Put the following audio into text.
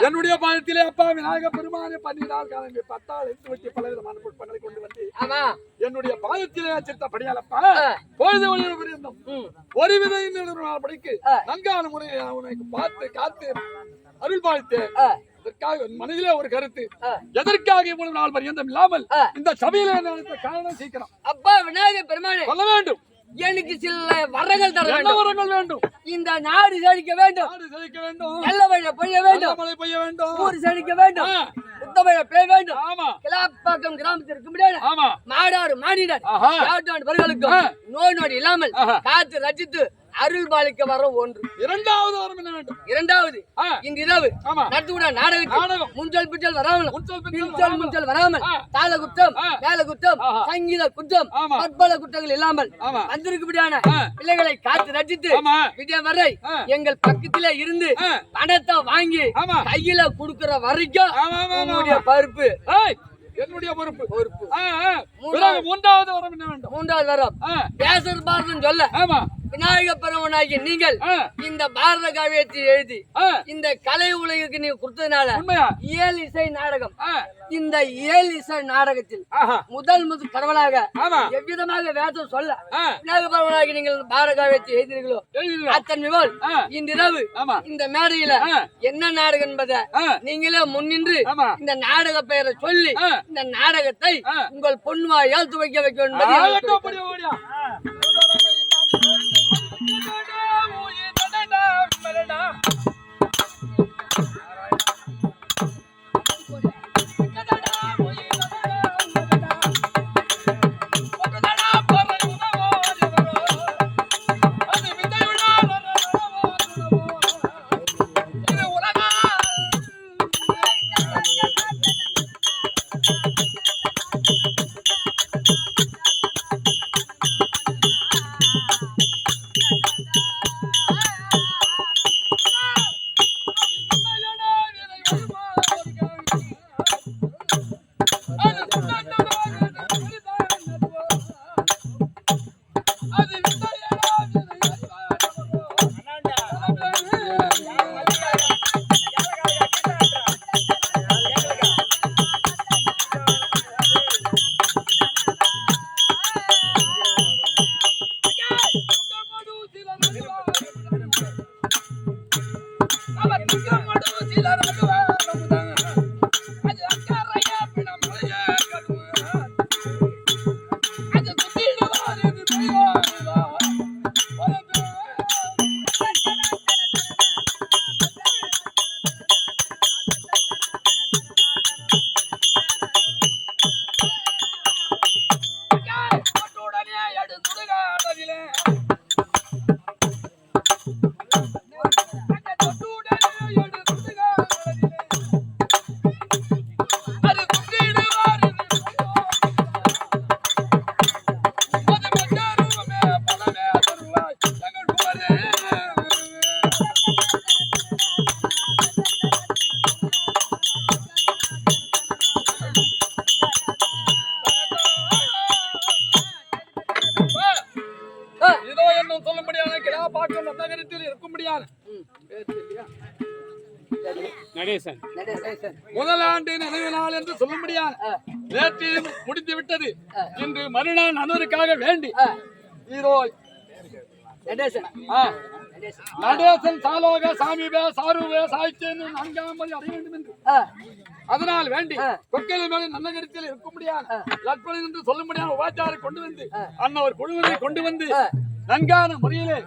என்னுடைய பாதத்திலே அப்பா விநாயக பெருமானே 12 காலம் 10 எடுத்து வச்சு பல விதமான புஷ்பங்களை கொண்டு வந்து என்னுடைய பாதத்திலே சித்தப்படியாலப்பா பொழுது ஒளிர்ந்தோம் ஒரு வித படிக்கு நன்கான முறையை உனக்கு பார்த்து காத்து அருள் பாலித்தேன். அதற்காக மனதிலே ஒரு கருத்து, எதற்காக இவ்வளவு நாள் பரியந்தம் இல்லாமல் இந்த சபையில காரணம் சீக்கிரம் அப்பா விநாயக பெருமானே சொல்ல வேண்டும். எனக்கு சில வரங்கள் தர வேண்டும். வரங்கள் வேண்டும். இந்த நாடு செழிக்க வேண்டும். நல்ல மழை பெய்ய வேண்டும். ஊர் செழிக்க வேண்டும். சுத்த மழை பெய்ய வேண்டும். கிளாப்பாக்கம் கிராமத்திற்கு முடியாது மாடாடு மானிடர் வருகளுக்கும் நோய் நோடி இல்லாமல் காத்து ரசித்து அருள் பாலிக்க வர ஒன்று. இரண்டாவது வரம் என்ன வேண்டும்? இரண்டாவது இந்த இரவு நடத்துவிட நாடகம் முஞ்சல் பிஞ்சல் வராமல் முஞ்சல் வராமல் தாள குற்றம் மேல குற்றம் சங்கீத குற்றம் பற்பல குற்றங்கள் இல்லாமல் வந்திருக்கும்படியான பிள்ளைகளை காத்து ரசித்து விஜய வரை எங்கள் பக்கத்திலே இருந்து பணத்தை வாங்கி கையில குடுக்கிற வரைக்கும் உங்களுடைய பருப்பு என்னுடைய பொறுப்பு. மூன்றாவது வரம் என்ன வேண்டும்? மூன்றாவது வரம் பேசர் பாரதம் சொல்ல விநாயக பெருமனாகி நீங்கள் இந்த பாரத காவியத்தை எழுதி இந்த கலை உலகிற்கு நீங்க கொடுத்ததுனால 7 இசை நாடகம், இந்த 7 இசை நாடகத்தில் முதல் கடவுளாக எவ்விதமாக வேதம் சொல்ல விநாயக பெருமனாகி நீங்கள் பாரத காவியத்தை எழுதினீர்களோ அத்தன் விவோல் இன்றிரவு இந்த மேடையில என்ன நாடகம் என்பதை நீங்களே முன்னின்று இந்த நாடக பெயரை சொல்லி இந்த நாடகத்தை உங்கள் பொன்வாயால் துவைக்க வைக்க வேண்டும். எடு சுடுகாடதிலே இதோ என்னும் சொல்லும்படியான கிடாபாக்கம் நகரத்தில் இருக்கும்படியான நடேசன் முதல் ஆண்டு நினைவு நாள் என்று சொல்லும்படியான நேற்று முடித்து விட்டது. இன்று மறுநாள் நண்பருக்காக வேண்டி இதோ நடேசன் சாலோக சாமிபே சாருவே சாய்ச்சேன்னு 4ஆம் படி அடைய வேண்டும் என்று அதனால் வேண்டி கொக்கையில மேலே நன்னகரத்தில் இருக்கும்படியான லட்பணம் என்று சொல்லும்படியான உபாச்சாரை கொண்டு வந்து அன்னவர் குழுவினை கொண்டு வந்து நன்கான முறையிலே